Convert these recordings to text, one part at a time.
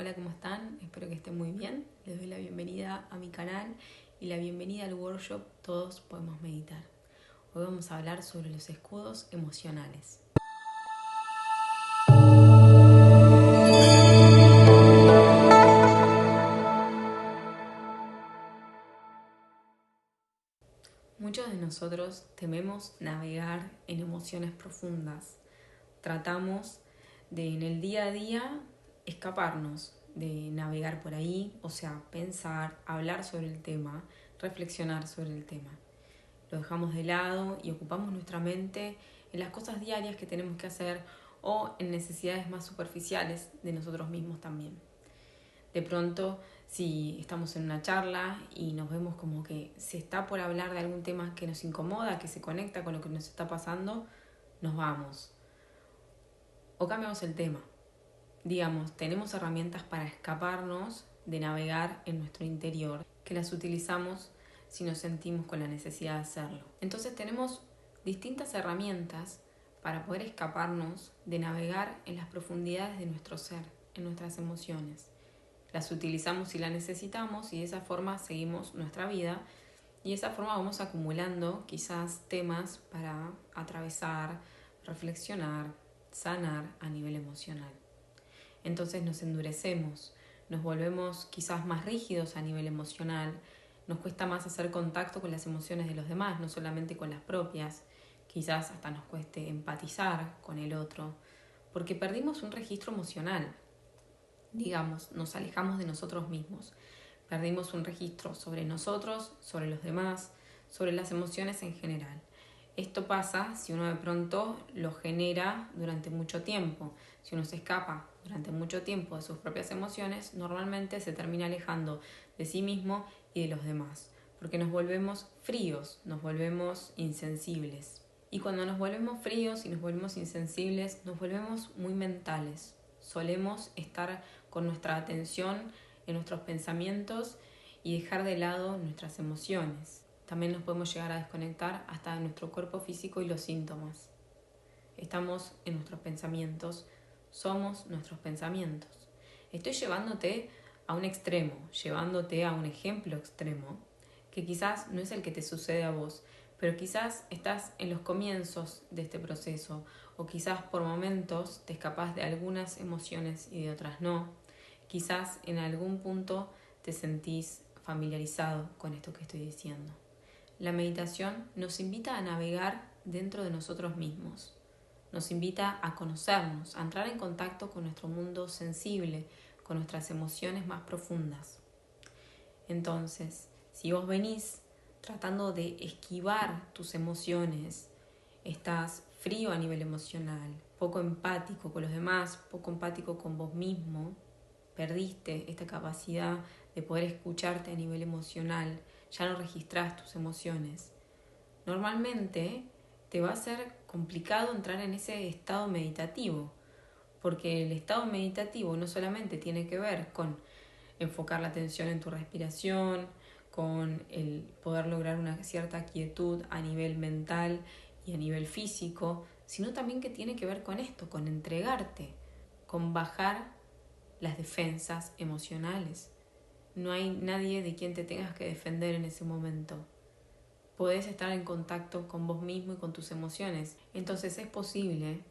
Hola, ¿cómo están? Espero que estén muy bien. Les doy la bienvenida a mi canal y la bienvenida al workshop Todos Podemos Meditar. Hoy vamos a hablar sobre los escudos emocionales. Muchos de nosotros tememos navegar en emociones profundas. Tratamos de en el día a día escaparnos de navegar por ahí, o sea, pensar, hablar sobre el tema, reflexionar sobre el tema. Lo dejamos de lado y ocupamos nuestra mente en las cosas diarias que tenemos que hacer o en necesidades más superficiales de nosotros mismos también. De pronto, si estamos en una charla y nos vemos como que se está por hablar de algún tema que nos incomoda, que se conecta con lo que nos está pasando, nos vamos. O cambiamos el tema. Digamos, tenemos herramientas para escaparnos de navegar en nuestro interior, que las utilizamos si nos sentimos con la necesidad de hacerlo. Entonces tenemos distintas herramientas para poder escaparnos de navegar en las profundidades de nuestro ser, en nuestras emociones. Las utilizamos si las necesitamos y de esa forma seguimos nuestra vida y de esa forma vamos acumulando quizás temas para atravesar, reflexionar, sanar a nivel emocional. Entonces nos endurecemos, nos volvemos quizás más rígidos a nivel emocional, nos cuesta más hacer contacto con las emociones de los demás, no solamente con las propias, quizás hasta nos cueste empatizar con el otro, porque perdimos un registro emocional, digamos, nos alejamos de nosotros mismos, perdimos un registro sobre nosotros, sobre los demás, sobre las emociones en general. Esto pasa si uno de pronto lo genera durante mucho tiempo. Si uno se escapa durante mucho tiempo de sus propias emociones, normalmente se termina alejando de sí mismo y de los demás, porque nos volvemos fríos, nos volvemos insensibles. Y cuando nos volvemos fríos y nos volvemos insensibles, nos volvemos muy mentales. Solemos estar con nuestra atención en nuestros pensamientos y dejar de lado nuestras emociones. También nos podemos llegar a desconectar hasta de nuestro cuerpo físico y los síntomas. Estamos en nuestros pensamientos, somos nuestros pensamientos. Estoy llevándote a un extremo, llevándote a un ejemplo extremo, que quizás no es el que te sucede a vos, pero quizás estás en los comienzos de este proceso, o quizás por momentos te escapas de algunas emociones y de otras no. Quizás en algún punto te sentís familiarizado con esto que estoy diciendo. La meditación nos invita a navegar dentro de nosotros mismos. Nos invita a conocernos, a entrar en contacto con nuestro mundo sensible, con nuestras emociones más profundas. Entonces, si vos venís tratando de esquivar tus emociones, estás frío a nivel emocional, poco empático con los demás, poco empático con vos mismo, perdiste esta capacidad de poder escucharte a nivel emocional, ya no registrás tus emociones. Normalmente te va a ser complicado entrar en ese estado meditativo, porque el estado meditativo no solamente tiene que ver con enfocar la atención en tu respiración, con el poder lograr una cierta quietud a nivel mental y a nivel físico, sino también que tiene que ver con esto, con entregarte, con bajar las defensas emocionales. No hay nadie de quien te tengas que defender en ese momento. Podés estar en contacto con vos mismo y con tus emociones. Entonces es posible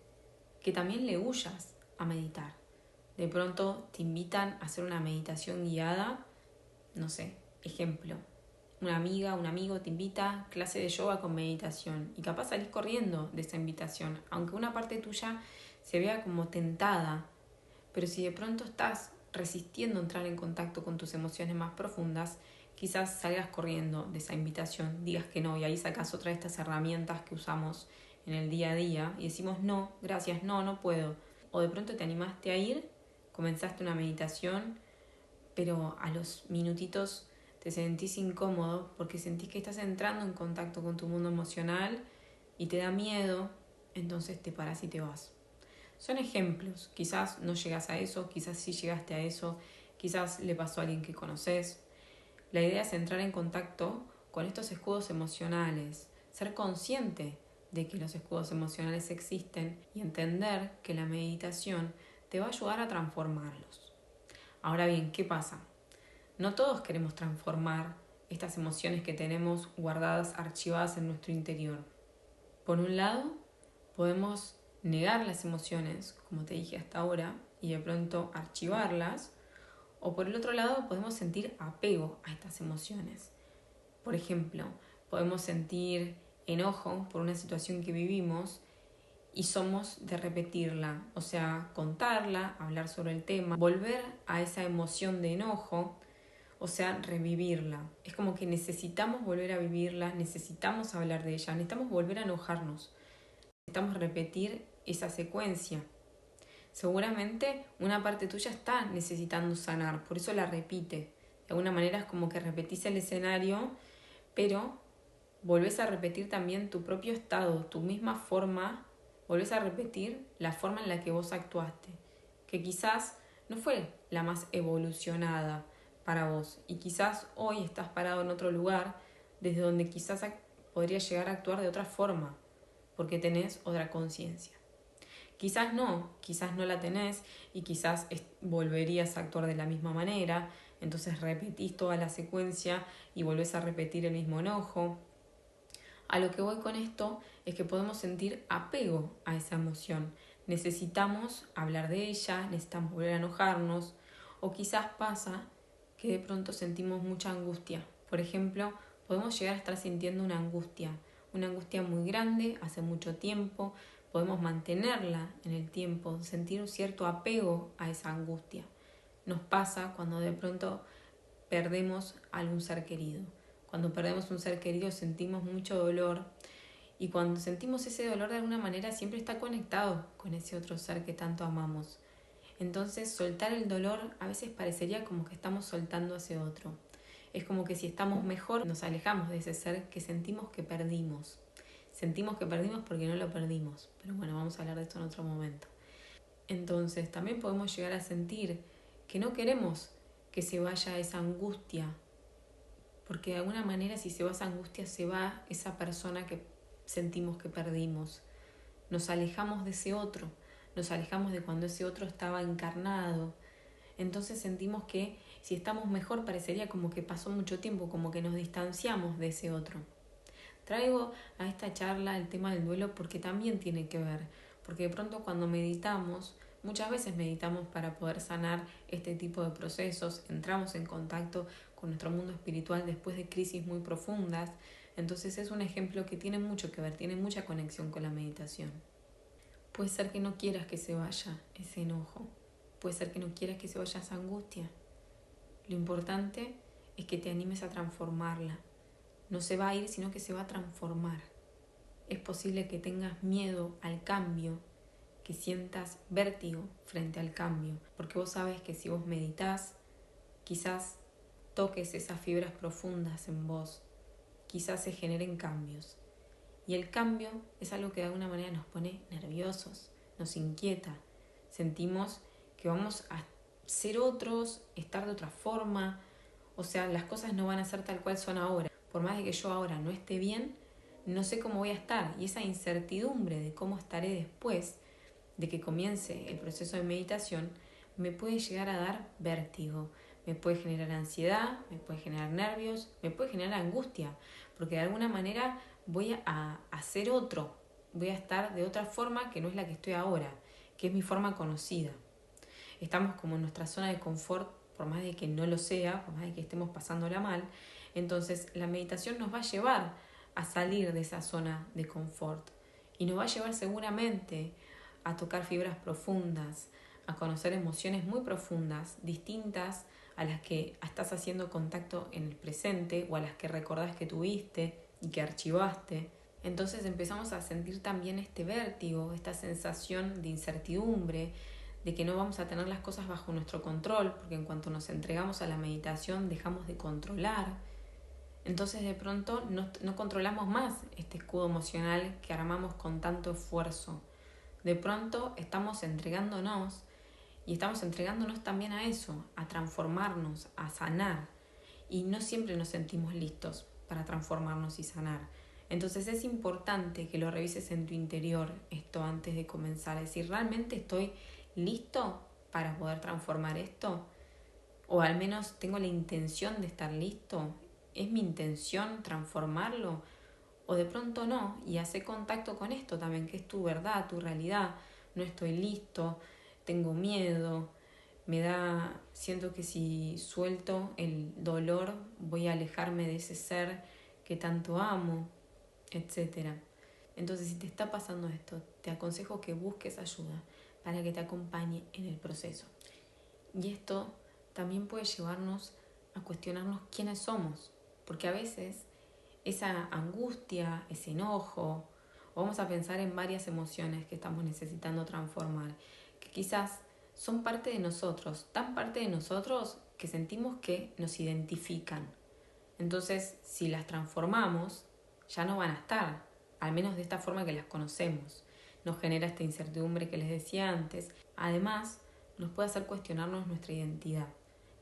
que también le huyas a meditar. De pronto te invitan a hacer una meditación guiada, no sé, ejemplo, una amiga, un amigo te invita a clase de yoga con meditación y capaz salís corriendo de esa invitación, aunque una parte tuya se vea como tentada, pero si de pronto estás resistiendo entrar en contacto con tus emociones más profundas, quizás salgas corriendo de esa invitación, digas que no y ahí sacas otra de estas herramientas que usamos en el día a día y decimos no, gracias, no puedo. O de pronto te animaste a ir, comenzaste una meditación, pero a los minutitos te sentís incómodo porque sentís que estás entrando en contacto con tu mundo emocional y te da miedo, entonces te parás y te vas. Son ejemplos, quizás no llegas a eso, quizás sí llegaste a eso, quizás le pasó a alguien que conoces. La idea es entrar en contacto con estos escudos emocionales, ser consciente de que los escudos emocionales existen y entender que la meditación te va a ayudar a transformarlos. Ahora bien, ¿qué pasa? No todos queremos transformar estas emociones que tenemos guardadas, archivadas en nuestro interior. Por un lado, podemos negar las emociones, como te dije hasta ahora, y de pronto archivarlas. O por el otro lado, podemos sentir apego a estas emociones. Por ejemplo, podemos sentir enojo por una situación que vivimos y somos de repetirla, o sea, contarla, hablar sobre el tema, volver a esa emoción de enojo, o sea, revivirla. Es como que necesitamos volver a vivirla, necesitamos hablar de ella, necesitamos volver a enojarnos, necesitamos repetir esa secuencia. Seguramente una parte tuya está necesitando sanar, por eso la repite. De alguna manera es como que repetís el escenario, pero volvés a repetir también tu propio estado, tu misma forma, volvés a repetir la forma en la que vos actuaste, que quizás no fue la más evolucionada para vos y quizás hoy estás parado en otro lugar desde donde quizás podrías llegar a actuar de otra forma, porque tenés otra conciencia. Quizás no la tenés y quizás volverías a actuar de la misma manera, entonces repetís toda la secuencia y volvés a repetir el mismo enojo. A lo que voy con esto es que podemos sentir apego a esa emoción. Necesitamos hablar de ella, necesitamos volver a enojarnos, o quizás pasa que de pronto sentimos mucha angustia. Por ejemplo, podemos llegar a estar sintiendo una angustia muy grande hace mucho tiempo, podemos mantenerla en el tiempo, sentir un cierto apego a esa angustia. Nos pasa cuando de pronto perdemos a algún ser querido. Cuando perdemos un ser querido sentimos mucho dolor y cuando sentimos ese dolor de alguna manera siempre está conectado con ese otro ser que tanto amamos. Entonces soltar el dolor a veces parecería como que estamos soltando a ese otro. Es como que si estamos mejor nos alejamos de ese ser que sentimos que perdimos. Sentimos que perdimos porque no lo perdimos. Pero bueno, vamos a hablar de esto en otro momento. Entonces también podemos llegar a sentir que no queremos que se vaya esa angustia, porque de alguna manera si se va esa angustia se va esa persona que sentimos que perdimos. Nos alejamos de ese otro, nos alejamos de cuando ese otro estaba encarnado. Entonces sentimos que si estamos mejor parecería como que pasó mucho tiempo, como que nos distanciamos de ese otro. Traigo a esta charla el tema del duelo porque también tiene que ver, porque de pronto cuando meditamos, muchas veces meditamos para poder sanar este tipo de procesos, entramos en contacto con nuestro mundo espiritual después de crisis muy profundas, entonces es un ejemplo que tiene mucho que ver, tiene mucha conexión con la meditación. Puede ser que no quieras que se vaya ese enojo, puede ser que no quieras que se vaya esa angustia. Lo importante es que te animes a transformarla. No se va a ir, sino que se va a transformar. Es posible que tengas miedo al cambio, que sientas vértigo frente al cambio, porque vos sabes que si vos meditas, quizás toques esas fibras profundas en vos, quizás se generen cambios. Y el cambio es algo que de alguna manera nos pone nerviosos, nos inquieta. Sentimos que vamos a ser otros, estar de otra forma, o sea, las cosas no van a ser tal cual son ahora. Por más de que yo ahora no esté bien, no sé cómo voy a estar. Y esa incertidumbre de cómo estaré después de que comience el proceso de meditación me puede llegar a dar vértigo, me puede generar ansiedad, me puede generar nervios, me puede generar angustia, porque de alguna manera voy a ser otro, voy a estar de otra forma que no es la que estoy ahora, que es mi forma conocida. Estamos como en nuestra zona de confort, por más de que no lo sea, por más de que estemos pasándola mal. Entonces la meditación nos va a llevar a salir de esa zona de confort y nos va a llevar seguramente a tocar fibras profundas, a conocer emociones muy profundas, distintas a las que estás haciendo contacto en el presente o a las que recordás que tuviste y que archivaste. Entonces empezamos a sentir también este vértigo, esta sensación de incertidumbre, de que no vamos a tener las cosas bajo nuestro control, porque en cuanto nos entregamos a la meditación dejamos de controlar. Entonces de pronto no controlamos más este escudo emocional que armamos con tanto esfuerzo. De pronto estamos entregándonos y estamos entregándonos también a eso, a transformarnos, a sanar. Y no siempre nos sentimos listos para transformarnos y sanar. Entonces es importante que lo revises en tu interior esto antes de comenzar. Es decir, ¿realmente estoy listo para poder transformar esto? O al menos tengo la intención de estar listo. ¿Es mi intención transformarlo? O de pronto no, y hace contacto con esto también, que es tu verdad, tu realidad. No estoy listo, tengo miedo, siento que si suelto el dolor voy a alejarme de ese ser que tanto amo, etcétera. Entonces, si te está pasando esto, te aconsejo que busques ayuda para que te acompañe en el proceso. Y esto también puede llevarnos a cuestionarnos quiénes somos, porque a veces esa angustia, ese enojo, o vamos a pensar en varias emociones que estamos necesitando transformar, que quizás son parte de nosotros, tan parte de nosotros que sentimos que nos identifican. Entonces, si las transformamos, ya no van a estar, al menos de esta forma que las conocemos. Nos genera esta incertidumbre que les decía antes. Además, nos puede hacer cuestionarnos nuestra identidad.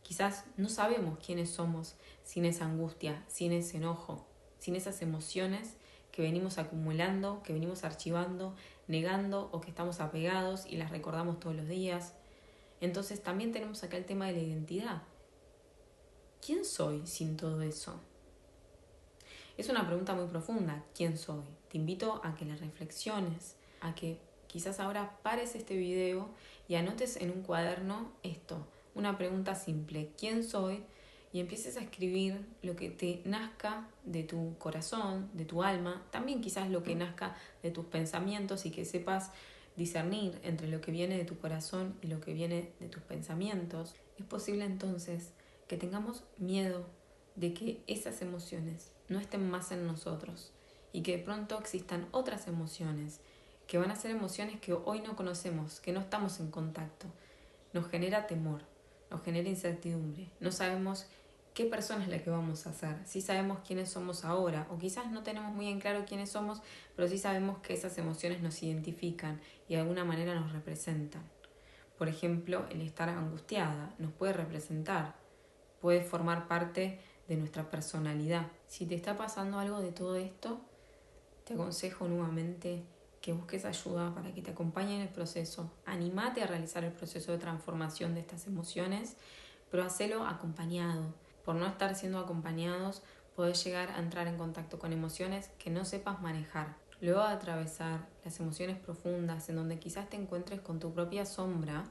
Quizás no sabemos quiénes somos sin esa angustia, sin ese enojo, sin esas emociones que venimos acumulando, que venimos archivando, negando o que estamos apegados y las recordamos todos los días. Entonces también tenemos acá el tema de la identidad. ¿Quién soy sin todo eso? Es una pregunta muy profunda. ¿Quién soy? Te invito a que la reflexiones, a que quizás ahora pares este video y anotes en un cuaderno esto, una pregunta simple. ¿Quién soy? Y empieces a escribir lo que te nazca de tu corazón, de tu alma, también quizás lo que nazca de tus pensamientos y que sepas discernir entre lo que viene de tu corazón y lo que viene de tus pensamientos. Es posible entonces que tengamos miedo de que esas emociones no estén más en nosotros y que de pronto existan otras emociones que van a ser emociones que hoy no conocemos, que no estamos en contacto. Nos genera temor, nos genera incertidumbre, no sabemos qué persona es la que vamos a ser. Sí sabemos quiénes somos ahora, o quizás no tenemos muy en claro quiénes somos, pero sí sabemos que esas emociones nos identifican y de alguna manera nos representan. Por ejemplo, el estar angustiada nos puede representar, puede formar parte de nuestra personalidad. Si te está pasando algo de todo esto, te aconsejo nuevamente que busques ayuda para que te acompañe en el proceso. Anímate a realizar el proceso de transformación de estas emociones, pero hacelo acompañado. Por no estar siendo acompañados, podés llegar a entrar en contacto con emociones que no sepas manejar. Luego de atravesar las emociones profundas en donde quizás te encuentres con tu propia sombra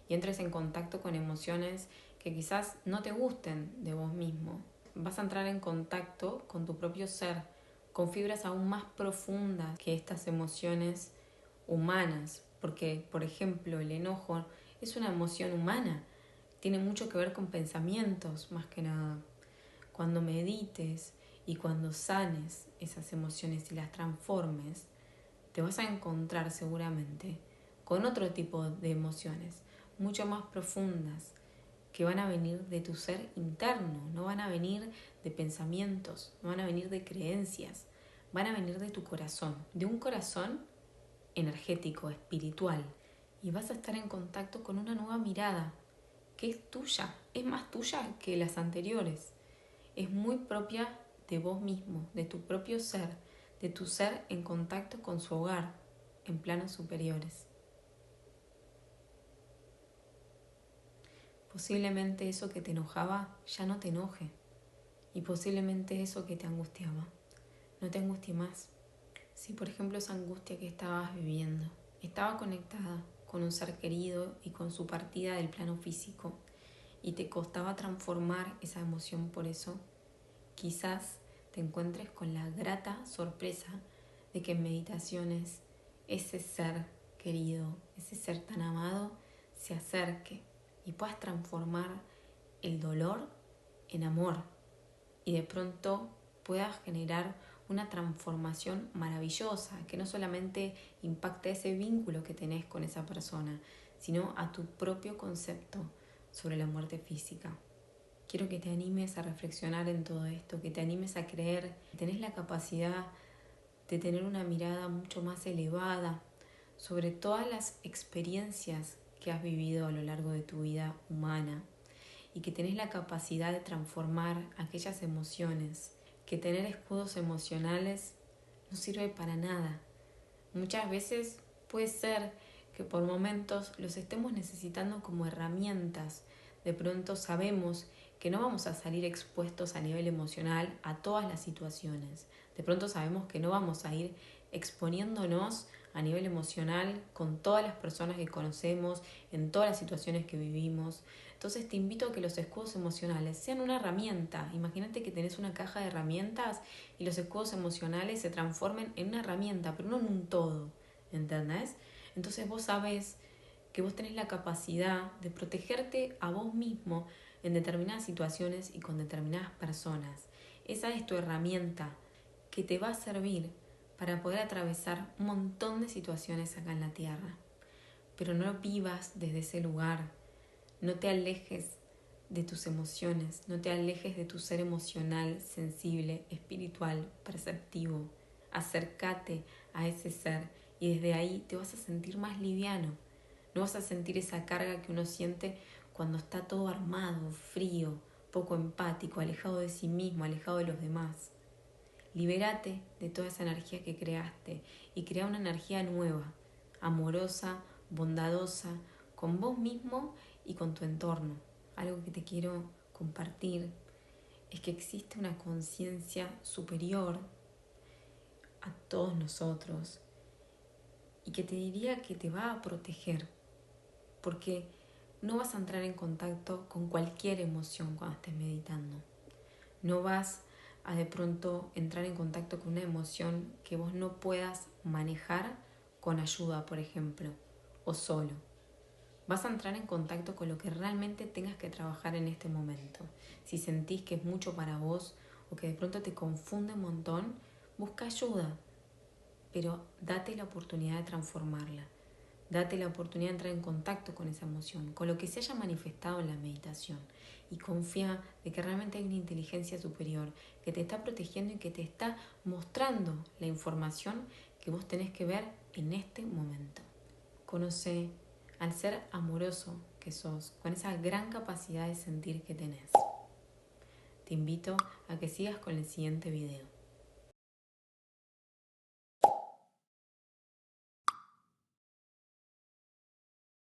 y entres en contacto con emociones que quizás no te gusten de vos mismo, vas a entrar en contacto con tu propio ser, con fibras aún más profundas que estas emociones humanas, porque, por ejemplo, el enojo es una emoción humana, tiene mucho que ver con pensamientos más que nada. Cuando medites y cuando sanes esas emociones y las transformes, te vas a encontrar seguramente con otro tipo de emociones, mucho más profundas, que van a venir de tu ser interno, no van a venir de pensamientos, no van a venir de creencias, van a venir de tu corazón, de un corazón energético, espiritual, y vas a estar en contacto con una nueva mirada que es tuya, es más tuya que las anteriores, es muy propia de vos mismo, de tu propio ser, de tu ser en contacto con su hogar, en planos superiores. Posiblemente eso que te enojaba ya no te enoje, y posiblemente eso que te angustiaba no te angustie más. Si por ejemplo esa angustia que estabas viviendo estaba conectada con un ser querido y con su partida del plano físico y te costaba transformar esa emoción por eso, quizás te encuentres con la grata sorpresa de que en meditaciones ese ser querido, ese ser tan amado, se acerque y puedas transformar el dolor en amor y de pronto puedas generar una transformación maravillosa que no solamente impacte ese vínculo que tenés con esa persona, sino a tu propio concepto sobre la muerte física. Quiero que te animes a reflexionar en todo esto, que te animes a creer que tenés la capacidad de tener una mirada mucho más elevada sobre todas las experiencias que has vivido a lo largo de tu vida humana y que tenés la capacidad de transformar aquellas emociones, que tener escudos emocionales no sirve para nada. Muchas veces puede ser que por momentos los estemos necesitando como herramientas de pronto sabemos que no vamos a salir expuestos a nivel emocional a todas las situaciones. De pronto sabemos que no vamos a ir exponiéndonos a nivel emocional con todas las personas que conocemos, en todas las situaciones que vivimos. Entonces te invito a que los escudos emocionales sean una herramienta. Imagínate que tenés una caja de herramientas y los escudos emocionales se transformen en una herramienta, pero no en un todo, ¿entendés? Entonces vos sabés que vos tenés la capacidad de protegerte a vos mismo en determinadas situaciones y con determinadas personas. Esa es tu herramienta que te va a servir para poder atravesar un montón de situaciones acá en la Tierra. Pero no vivas desde ese lugar, no te alejes de tus emociones, no te alejes de tu ser emocional, sensible, espiritual, perceptivo. Acércate a ese ser y desde ahí te vas a sentir más liviano. No vas a sentir esa carga que uno siente cuando está todo armado, frío, poco empático, alejado de sí mismo, alejado de los demás. Libérate de toda esa energía que creaste y crea una energía nueva, amorosa, bondadosa, con vos mismo y con tu entorno. Algo que te quiero compartir es que existe una conciencia superior a todos nosotros y que te diría que te va a proteger, porque no vas a entrar en contacto con cualquier emoción cuando estés meditando. No vas a de pronto entrar en contacto con una emoción que vos no puedas manejar con ayuda, por ejemplo, o solo. Vas a entrar en contacto con lo que realmente tengas que trabajar en este momento. Si sentís que es mucho para vos o que de pronto te confunde un montón, busca ayuda, pero date la oportunidad de transformarla. Date la oportunidad de entrar en contacto con esa emoción, con lo que se haya manifestado en la meditación. Y confía de que realmente hay una inteligencia superior que te está protegiendo y que te está mostrando la información que vos tenés que ver en este momento. Conoce al ser amoroso que sos, con esa gran capacidad de sentir que tenés. Te invito a que sigas con el siguiente video.